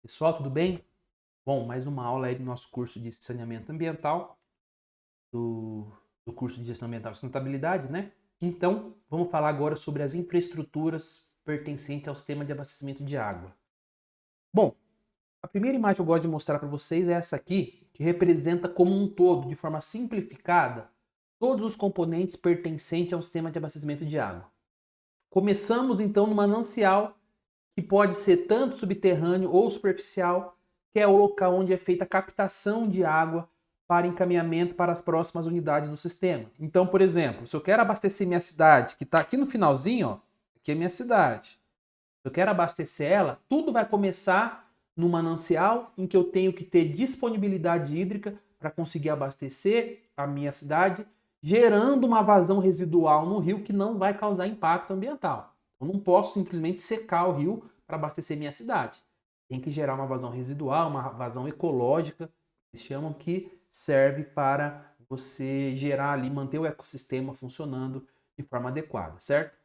Pessoal, tudo bem? Bom, mais uma aula aí do nosso curso de saneamento ambiental, do, do curso de gestão ambiental e sustentabilidade, né? Então, vamos falar agora sobre as infraestruturas pertencentes ao sistema de abastecimento de água. Bom, a primeira imagem que eu gosto de mostrar para vocês é essa aqui, que representa como um todo, de forma simplificada, todos os componentes pertencentes ao sistema de abastecimento de água. Começamos então no manancial, que pode ser tanto subterrâneo ou superficial, que é o local onde é feita a captação de água para encaminhamento para as próximas unidades do sistema. Então, por exemplo, se eu quero abastecer minha cidade, que está aqui no finalzinho, ó, aqui é minha cidade. Se eu quero abastecer ela, tudo vai começar no manancial, em que eu tenho que ter disponibilidade hídrica para conseguir abastecer a minha cidade, gerando uma vazão residual no rio que não vai causar impacto ambiental. Eu não posso simplesmente secar o rio para abastecer minha cidade. Tem que gerar uma vazão residual, uma vazão ecológica, eles chamam, que serve para você gerar ali, manter o ecossistema funcionando de forma adequada, certo?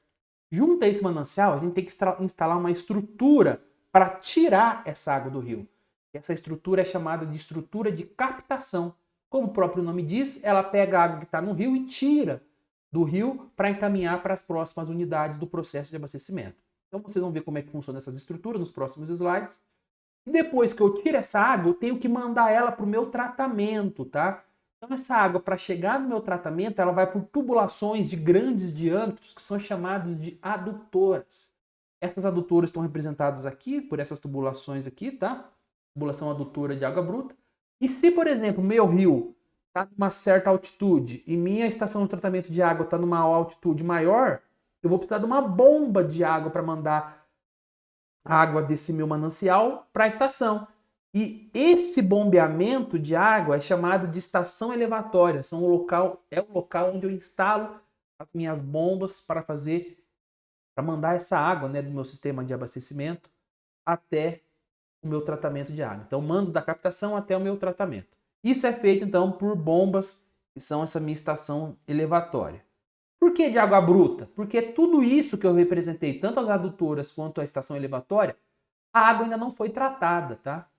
Junto a esse manancial, a gente tem que instalar uma estrutura para tirar essa água do rio. Essa estrutura é chamada de estrutura de captação. Como o próprio nome diz, ela pega a água que está no rio e tira do rio para encaminhar para as próximas unidades do processo de abastecimento. Então vocês vão ver como é que funciona essas estruturas nos próximos slides. E depois que eu tiro essa água, eu tenho que mandar ela para o meu tratamento, tá? Então essa água, para chegar no meu tratamento, ela vai por tubulações de grandes diâmetros que são chamadas de adutoras. Essas adutoras estão representadas aqui por essas tubulações aqui, tá? Tubulação adutora de água bruta. E se, por exemplo, meu rio está numa certa altitude e minha estação de tratamento de água está numa altitude maior, eu vou precisar de uma bomba de água para mandar a água desse meu manancial para a estação. E esse bombeamento de água é chamado de estação elevatória. É o local onde eu instalo as minhas bombas para mandar essa água, né, do meu sistema de abastecimento até o meu tratamento de água. Então, mando da captação até o meu tratamento. Isso é feito então por bombas, que são essa minha estação elevatória. Por que de água bruta? Porque tudo isso que eu representei, tanto as adutoras quanto a estação elevatória, a água ainda não foi tratada, tá?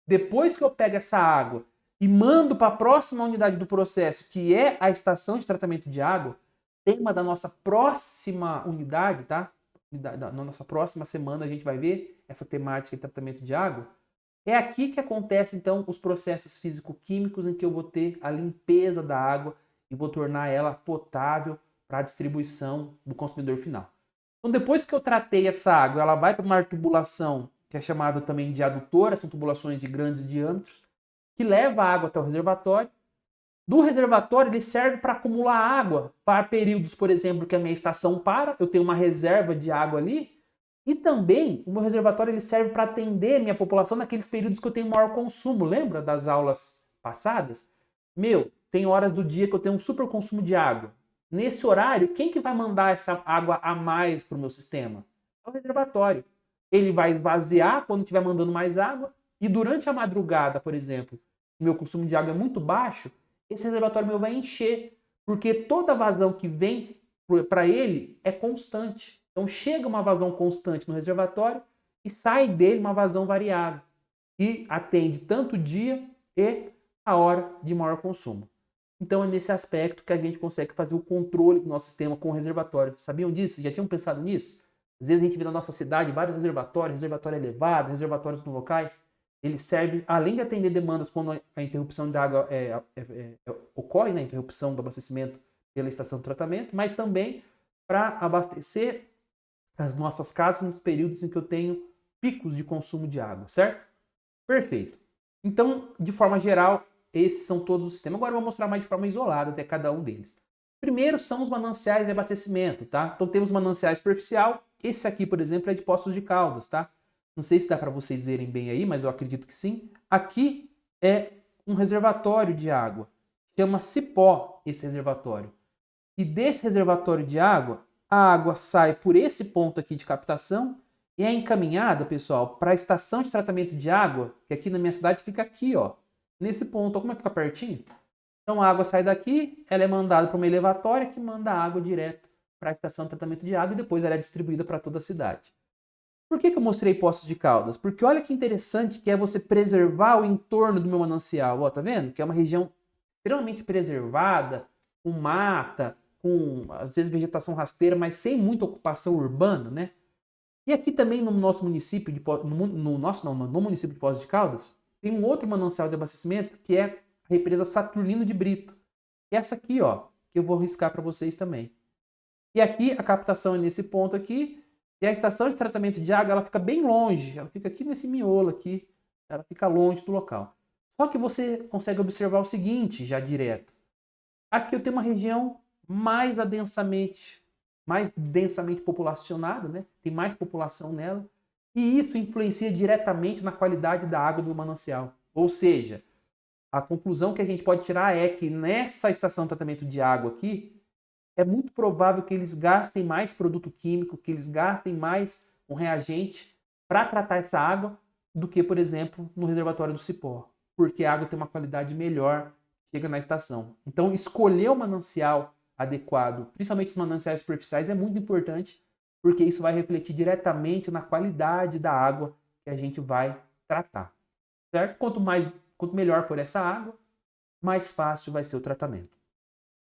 Depois que eu pego essa água e mando para a próxima unidade do processo, que é a estação de tratamento de água, tema da nossa próxima unidade, tá? Na nossa próxima semana a gente vai ver essa temática de tratamento de água. É aqui que acontece então os processos físico-químicos em que eu vou ter a limpeza da água e vou tornar ela potável para a distribuição do consumidor final. Então, depois que eu tratei essa água, ela vai para uma tubulação que é chamada também de adutora, são tubulações de grandes diâmetros, que leva a água até o reservatório. Do reservatório, ele serve para acumular água para períodos, por exemplo, que a minha estação para, eu tenho uma reserva de água ali, e também o meu reservatório ele serve para atender a minha população naqueles períodos que eu tenho maior consumo. Lembra das aulas passadas? Meu, tem horas do dia que eu tenho um super consumo de água. Nesse horário, quem que vai mandar essa água a mais para o meu sistema? É o reservatório. Ele vai esvaziar quando estiver mandando mais água, e durante a madrugada, por exemplo, o meu consumo de água é muito baixo, esse reservatório meu vai encher, porque toda vazão que vem para ele é constante. Então chega uma vazão constante no reservatório e sai dele uma vazão variável, e atende tanto o dia e a hora de maior consumo. Então é nesse aspecto que a gente consegue fazer o controle do nosso sistema com o reservatório. Sabiam disso? Já tinham pensado nisso? Às vezes a gente vê na nossa cidade vários reservatórios, reservatório elevado, reservatórios no locais. Ele serve, além de atender demandas quando a interrupção da água ocorre, né, a interrupção do abastecimento pela estação de tratamento, mas também para abastecer as nossas casas nos períodos em que eu tenho picos de consumo de água, certo? Perfeito. Então, de forma geral, esses são todos os sistemas. Agora eu vou mostrar mais de forma isolada até cada um deles. Primeiro são os mananciais de abastecimento, tá? Então temos manancial superficial. Esse aqui, por exemplo, é de Poços de Caldas, tá? Não sei se dá para vocês verem bem aí, mas eu acredito que sim. Aqui é um reservatório de água. Chama Cipó esse reservatório. E desse reservatório de água, a água sai por esse ponto aqui de captação e é encaminhada, pessoal, para a estação de tratamento de água, que aqui na minha cidade fica aqui, ó, nesse ponto. Ó, como é que fica pertinho? Então a água sai daqui, ela é mandada para uma elevatória que manda a água direto para a estação de tratamento de água e depois ela é distribuída para toda a cidade. Por que eu mostrei Poços de Caldas? Porque olha que interessante que é você preservar o entorno do meu manancial. Ó, tá vendo? Que é uma região extremamente preservada, com mata, com às vezes vegetação rasteira, mas sem muita ocupação urbana, né? E aqui também no nosso município, no município de Poços de Caldas, tem um outro manancial de abastecimento que é a represa Saturnino de Brito. E essa aqui, ó, que eu vou riscar para vocês também. E aqui a captação é nesse ponto aqui, e a estação de tratamento de água ela fica bem longe, ela fica aqui nesse miolo aqui, ela fica longe do local. Só que você consegue observar o seguinte, já direto. Aqui eu tenho uma região mais densamente populacionada, né? Tem mais população nela, e isso influencia diretamente na qualidade da água do manancial. Ou seja, a conclusão que a gente pode tirar é que nessa estação de tratamento de água aqui, é muito provável que eles gastem mais produto químico, que eles gastem mais um reagente para tratar essa água do que, por exemplo, no reservatório do Cipó, porque a água tem uma qualidade melhor, chega na estação. Então, escolher o manancial adequado, principalmente os mananciais superficiais, é muito importante, porque isso vai refletir diretamente na qualidade da água que a gente vai tratar. Certo? Quanto melhor for essa água, mais fácil vai ser o tratamento.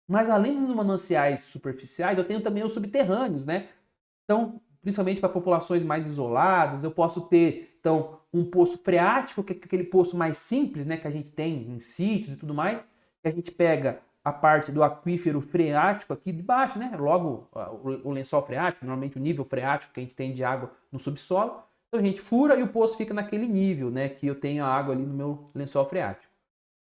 Mas além dos mananciais superficiais, eu tenho também os subterrâneos, né? Então, principalmente para populações mais isoladas, eu posso ter, então, um poço freático, que é aquele poço mais simples, né, que a gente tem em sítios e tudo mais, que a gente pega a parte do aquífero freático aqui de baixo, né? Logo o lençol freático, normalmente o nível freático que a gente tem de água no subsolo. Então a gente fura e o poço fica naquele nível, né, que eu tenho a água ali no meu lençol freático.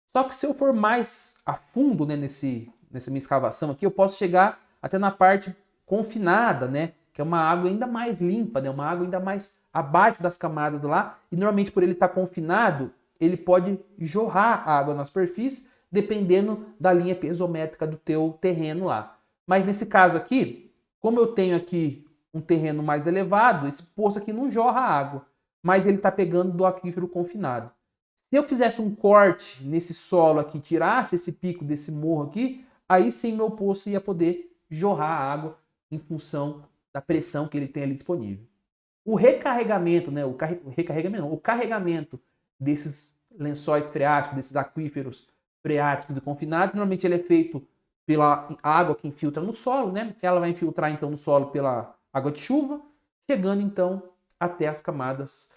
Só que se eu for mais a fundo, né, nessa minha escavação aqui, eu posso chegar até na parte confinada, né, que é uma água ainda mais limpa, né, uma água ainda mais abaixo das camadas lá, e normalmente por ele estar confinado, ele pode jorrar a água na superfície, dependendo da linha piezométrica do teu terreno lá. Mas nesse caso aqui, como eu tenho aqui um terreno mais elevado, esse poço aqui não jorra água, mas ele está pegando do aquífero confinado. Se eu fizesse um corte nesse solo aqui, tirasse esse pico desse morro aqui, aí sim meu poço ia poder jorrar água em função da pressão que ele tem ali disponível. O recarregamento, né, o carregamento desses lençóis freáticos, desses aquíferos freáticos e confinados, normalmente ele é feito pela água que infiltra no solo, né? Ela vai infiltrar então no solo pela água de chuva, chegando então até as camadas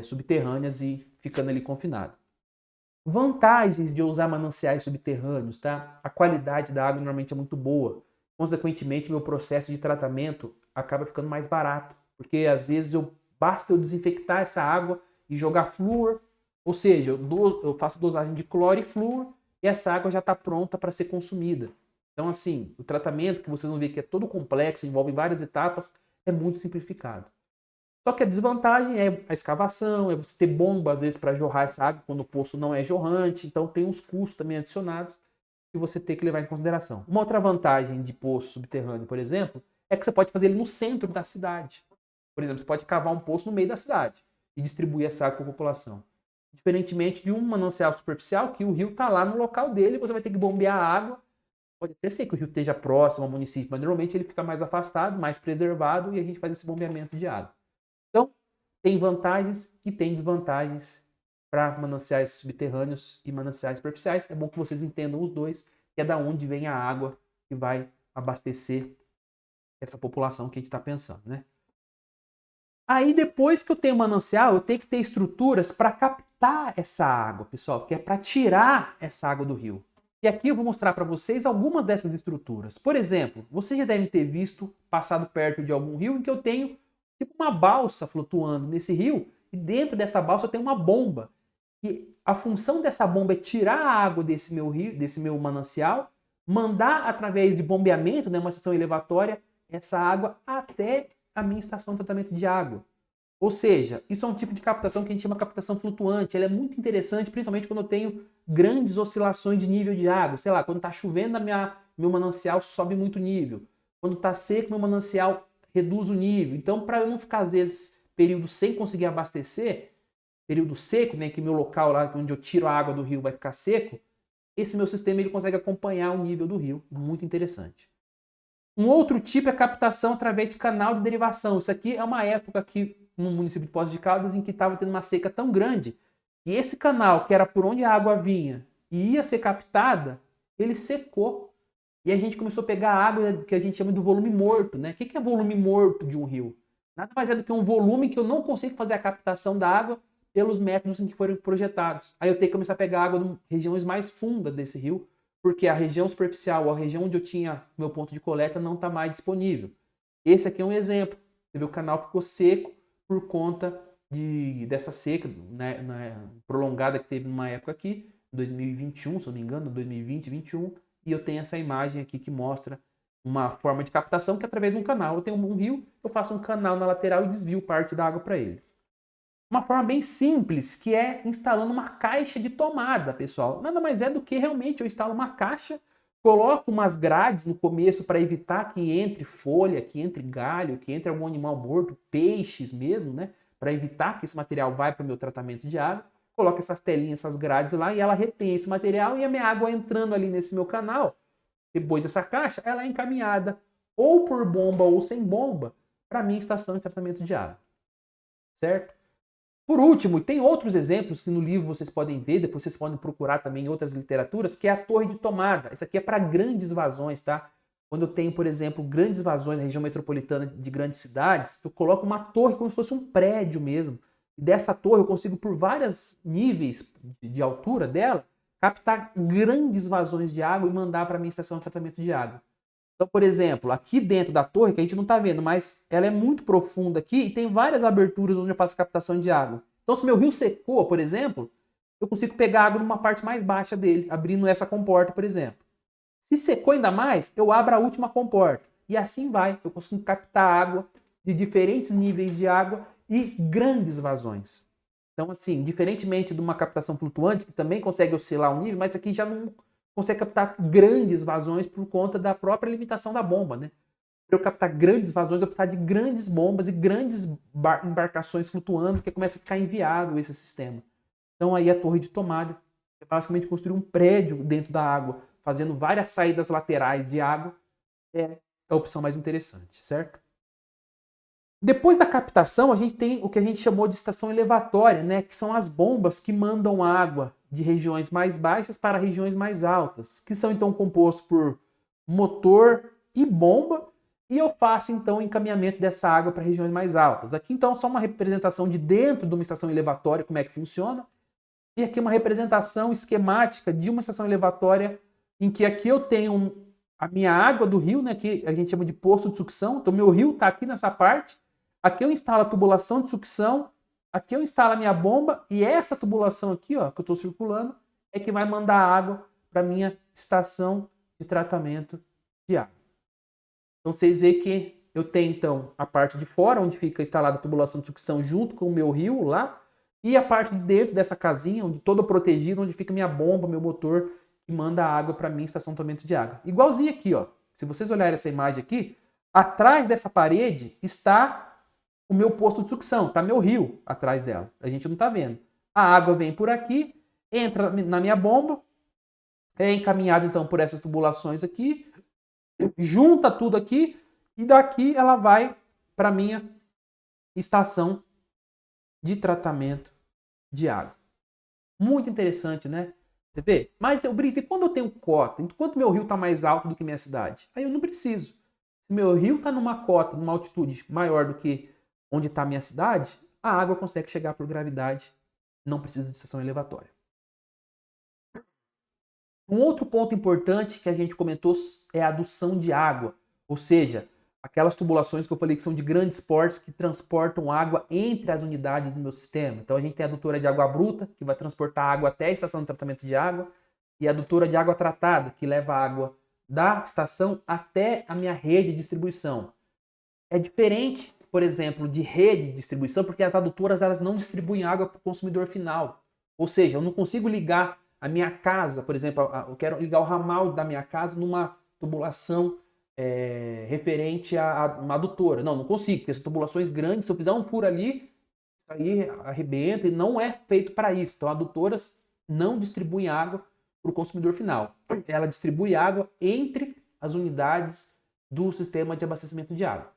subterrâneas e ficando ali confinado. Vantagens de usar mananciais subterrâneos, tá? A qualidade da água normalmente é muito boa. Consequentemente, meu processo de tratamento acaba ficando mais barato, porque às vezes basta eu desinfectar essa água e jogar flúor, ou seja, eu faço dosagem de cloro e flúor e essa água já está pronta para ser consumida. Então, assim, o tratamento que vocês vão ver que é todo complexo, envolve várias etapas, é muito simplificado. Só que a desvantagem é a escavação, é você ter bomba às vezes para jorrar essa água quando o poço não é jorrante, então tem uns custos também adicionados que você tem que levar em consideração. Uma outra vantagem de poço subterrâneo, por exemplo, é que você pode fazer ele no centro da cidade. Por exemplo, você pode cavar um poço no meio da cidade e distribuir essa água para a população. Diferentemente de um manancial superficial, que o rio está lá no local dele, você vai ter que bombear a água. Pode até ser que o rio esteja próximo ao município, mas normalmente ele fica mais afastado, mais preservado e a gente faz esse bombeamento de água. Então, tem vantagens e tem desvantagens para mananciais subterrâneos e mananciais superficiais. É bom que vocês entendam os dois, que é da onde vem a água que vai abastecer essa população que a gente está pensando, né? Aí, depois que eu tenho manancial, eu tenho que ter estruturas para captar essa água, pessoal, que é para tirar essa água do rio. E aqui eu vou mostrar para vocês algumas dessas estruturas. Por exemplo, vocês já devem ter visto, passado perto de algum rio, em que eu tenho tipo uma balsa flutuando nesse rio, e dentro dessa balsa tem uma bomba. E a função dessa bomba é tirar a água desse meu rio, desse meu manancial, mandar através de bombeamento, né, uma estação elevatória, essa água até a minha estação de tratamento de água. Ou seja, isso é um tipo de captação que a gente chama de captação flutuante. Ela é muito interessante, principalmente quando eu tenho grandes oscilações de nível de água. Sei lá, quando está chovendo, meu manancial sobe muito nível. Quando está seco, meu manancial reduz o nível. Então, para eu não ficar, às vezes, período sem conseguir abastecer, período seco, né, que meu local lá onde eu tiro a água do rio vai ficar seco, esse meu sistema ele consegue acompanhar o nível do rio. Muito interessante. Um outro tipo é a captação através de canal de derivação. Isso aqui é uma época que no município de Poços de Caldas em que estava tendo uma seca tão grande que esse canal, que era por onde a água vinha e ia ser captada, ele secou. E a gente começou a pegar água que a gente chama de volume morto, né? O que é volume morto de um rio? Nada mais é do que um volume que eu não consigo fazer a captação da água pelos métodos em que foram projetados. Aí eu tenho que começar a pegar água em regiões mais fundas desse rio, porque a região superficial, a região onde eu tinha meu ponto de coleta, não está mais disponível. Esse aqui é um exemplo. Você vê, o canal ficou seco por conta dessa seca, né, prolongada que teve numa época aqui, 2021, se eu não me engano, 2020, 2021, e eu tenho essa imagem aqui que mostra uma forma de captação que é através de um canal. Eu tenho um rio, eu faço um canal na lateral e desvio parte da água para ele. Uma forma bem simples, que é instalando uma caixa de tomada, pessoal. Nada mais é do que realmente eu instalo uma caixa, coloco umas grades no começo para evitar que entre folha, que entre galho, que entre algum animal morto, peixes mesmo, né? Para evitar que esse material vá para o meu tratamento de água. Coloco essas telinhas, essas grades lá e ela retém esse material e a minha água entrando ali nesse meu canal, depois dessa caixa, ela é encaminhada ou por bomba ou sem bomba para a minha estação de tratamento de água. Certo? Por último, tem outros exemplos que no livro vocês podem ver, depois vocês podem procurar também em outras literaturas, que é a torre de tomada. Isso aqui é para grandes vazões, tá? Quando eu tenho, por exemplo, grandes vazões na região metropolitana de grandes cidades, eu coloco uma torre como se fosse um prédio mesmo. E dessa torre eu consigo, por vários níveis de altura dela, captar grandes vazões de água e mandar para a minha estação de tratamento de água. Então, por exemplo, aqui dentro da torre, que a gente não está vendo, mas ela é muito profunda aqui e tem várias aberturas onde eu faço captação de água. Então, se meu rio secou, por exemplo, eu consigo pegar água numa parte mais baixa dele, abrindo essa comporta, por exemplo. Se secou ainda mais, eu abro a última comporta. E assim vai. Eu consigo captar água de diferentes níveis de água e grandes vazões. Então, assim, diferentemente de uma captação flutuante, que também consegue oscilar um nível, mas aqui já não consegue captar grandes vazões por conta da própria limitação da bomba, né? Para eu captar grandes vazões, eu preciso de grandes bombas e grandes embarcações flutuando, porque começa a ficar inviável esse sistema. Então aí a torre de tomada é basicamente construir um prédio dentro da água, fazendo várias saídas laterais de água, é a opção mais interessante, certo? Depois da captação, a gente tem o que a gente chamou de estação elevatória, né? Que são as bombas que mandam água de regiões mais baixas para regiões mais altas, que são então compostos por motor e bomba, e eu faço então o encaminhamento dessa água para regiões mais altas. Aqui então só uma representação de dentro de uma estação elevatória, como é que funciona, e aqui uma representação esquemática de uma estação elevatória em que aqui eu tenho a minha água do rio, né, que a gente chama de poço de sucção, então meu rio está aqui nessa parte. Aqui eu instalo a tubulação de sucção, aqui eu instalo a minha bomba e essa tubulação aqui, ó, que eu estou circulando, é que vai mandar água para a minha estação de tratamento de água. Então vocês veem que eu tenho então a parte de fora, onde fica instalada a tubulação de sucção junto com o meu rio lá, e a parte de dentro dessa casinha, onde todo protegido, onde fica minha bomba, meu motor, que manda água para a minha estação de tratamento de água. Igualzinho aqui, ó. Se vocês olharem essa imagem aqui, atrás dessa parede está o meu posto de sucção, tá meu rio atrás dela. A gente não tá vendo. A água vem por aqui, entra na minha bomba, é encaminhada então por essas tubulações aqui, junta tudo aqui e daqui ela vai para minha estação de tratamento de água. Muito interessante, né? Você vê? Mas, Brito, e quando eu tenho cota? Enquanto meu rio está mais alto do que minha cidade? Aí eu não preciso. Se meu rio está numa cota, numa altitude maior do que onde está a minha cidade, a água consegue chegar por gravidade, não precisa de estação elevatória. Um outro ponto importante que a gente comentou é a adução de água, ou seja, aquelas tubulações que eu falei que são de grandes portes que transportam água entre as unidades do meu sistema. Então a gente tem a adutora de água bruta, que vai transportar água até a estação de tratamento de água, e a adutora de água tratada, que leva água da estação até a minha rede de distribuição. É diferente, por exemplo, de rede de distribuição, porque as adutoras elas não distribuem água para o consumidor final. Ou seja, eu não consigo ligar a minha casa, por exemplo, eu quero ligar o ramal da minha casa numa tubulação referente a uma adutora. Não consigo, porque essas tubulações grandes, se eu fizer um furo ali, isso aí arrebenta e não é feito para isso. Então, adutoras não distribuem água para o consumidor final. Ela distribui água entre as unidades do sistema de abastecimento de água.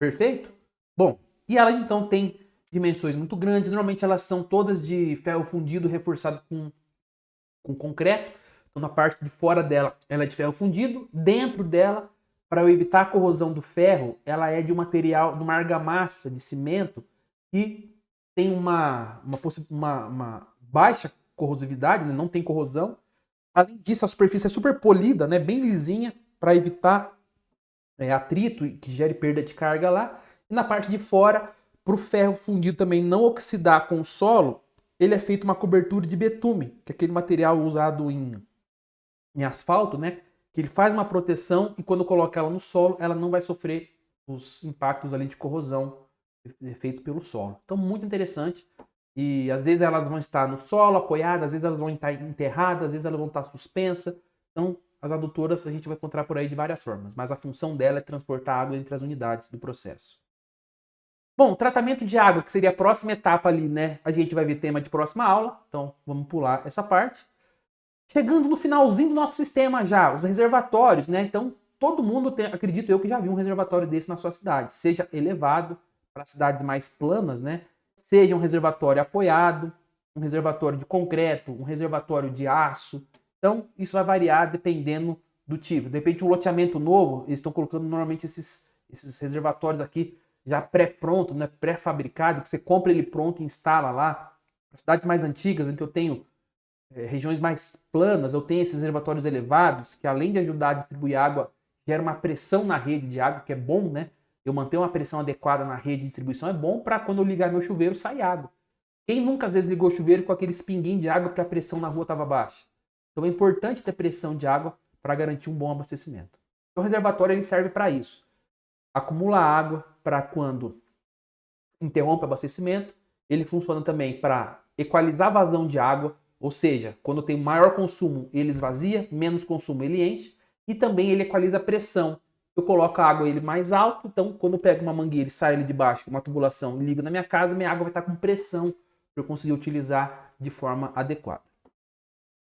Perfeito? Bom, E ela então tem dimensões muito grandes, normalmente elas são todas de ferro fundido reforçado com concreto. Então na parte de fora dela ela é de ferro fundido, dentro dela, para eu evitar a corrosão do ferro, ela é de um material, de uma argamassa de cimento que tem uma baixa corrosividade, né? Não tem corrosão. Além disso, a superfície é super polida, né? Bem lisinha, para evitar atrito e que gere perda de carga lá. E na parte de fora, para o ferro fundido também não oxidar com o solo, ele é feito uma cobertura de betume, que é aquele material usado em asfalto, né? Que ele faz uma proteção e quando coloca ela no solo, ela não vai sofrer os impactos ali de corrosão feitos pelo solo. Então, muito interessante. E às vezes elas vão estar no solo, apoiadas, às vezes elas vão estar enterradas, às vezes elas vão estar suspensas. Então, as adutoras a gente vai encontrar por aí de várias formas, mas a função dela é transportar água entre as unidades do processo. Bom, tratamento de água, que seria a próxima etapa ali, né? A gente vai ver tema de próxima aula, então vamos pular essa parte. Chegando no finalzinho do nosso sistema já, os reservatórios, né? Então, todo mundo tem, acredito eu, que já viu um reservatório desse na sua cidade, seja elevado para cidades mais planas, né? Seja um reservatório apoiado, um reservatório de concreto, um reservatório de aço. Então, isso vai variar dependendo do tipo. De repente, um loteamento novo, eles estão colocando normalmente esses reservatórios aqui já pré-pronto, né? Pré-fabricado, que você compra ele pronto e instala lá. Para cidades mais antigas, em que eu tenho regiões mais planas, eu tenho esses reservatórios elevados, que além de ajudar a distribuir água, gera uma pressão na rede de água, que é bom, né? Eu manter uma pressão adequada na rede de distribuição é bom para quando eu ligar meu chuveiro sair água. Quem nunca às vezes ligou o chuveiro com aqueles pinguinhos de água porque a pressão na rua estava baixa? Então é importante ter pressão de água para garantir um bom abastecimento. Então, o reservatório ele serve para isso. Acumula água para quando interrompe o abastecimento. Ele funciona também para equalizar a vazão de água, ou seja, quando tem maior consumo ele esvazia, menos consumo ele enche. E também ele equaliza a pressão. Eu coloco a água ele mais alto, então quando eu pego uma mangueira e saio ele de baixo, uma tubulação, e ligo na minha casa, minha água vai estar com pressão para eu conseguir utilizar de forma adequada.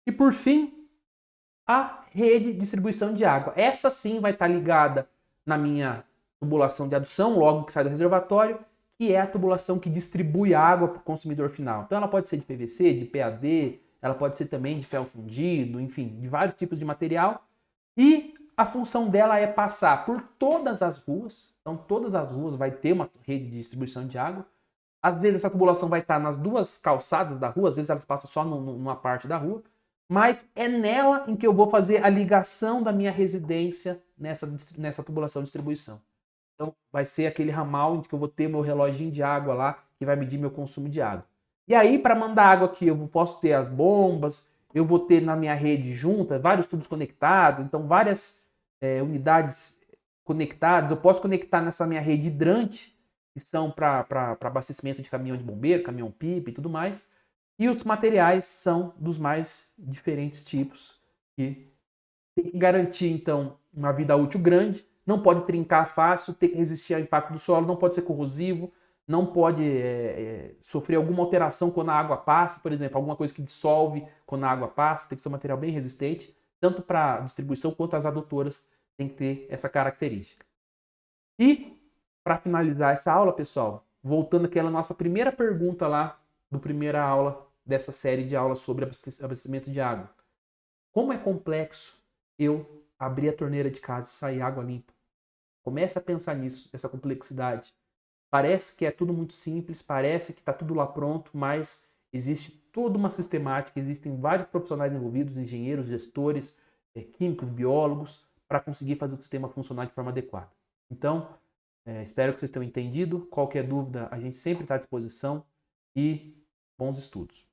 E por fim, a rede de distribuição de água. Essa sim vai estar ligada na minha tubulação de adução, logo que sai do reservatório, que é a tubulação que distribui a água para o consumidor final. Então ela pode ser de PVC, de PAD, ela pode ser também de ferro fundido, enfim, de vários tipos de material. E a função dela é passar por todas as ruas. Então todas as ruas vai ter uma rede de distribuição de água. Às vezes essa tubulação vai estar nas duas calçadas da rua, às vezes ela passa só numa parte da rua. Mas é nela em que eu vou fazer a ligação da minha residência nessa tubulação de distribuição. Então, vai ser aquele ramal em que eu vou ter meu reloginho de água lá, que vai medir meu consumo de água. E aí, para mandar água aqui, eu posso ter as bombas, eu vou ter na minha rede junta vários tubos conectados, então várias unidades conectadas. Eu posso conectar nessa minha rede hidrante, que são para abastecimento de caminhão de bombeiro, caminhão-pipa e tudo mais. E os materiais são dos mais diferentes tipos, que tem que garantir, então, uma vida útil grande, não pode trincar fácil, tem que resistir ao impacto do solo, não pode ser corrosivo, não pode sofrer alguma alteração quando a água passa, por exemplo, alguma coisa que dissolve quando a água passa, tem que ser um material bem resistente, tanto para distribuição quanto as adutoras tem que ter essa característica. E, para finalizar essa aula, pessoal, voltando àquela nossa primeira pergunta lá, do primeira aula dessa série de aulas sobre abastecimento de água. Como é complexo eu abrir a torneira de casa e sair água limpa? Comece a pensar nisso, nessa complexidade. Parece que é tudo muito simples, parece que está tudo lá pronto, mas existe toda uma sistemática, existem vários profissionais envolvidos, engenheiros, gestores, químicos, biólogos, para conseguir fazer o sistema funcionar de forma adequada. Então, espero que vocês tenham entendido. Qualquer dúvida, a gente sempre está à disposição e bons estudos.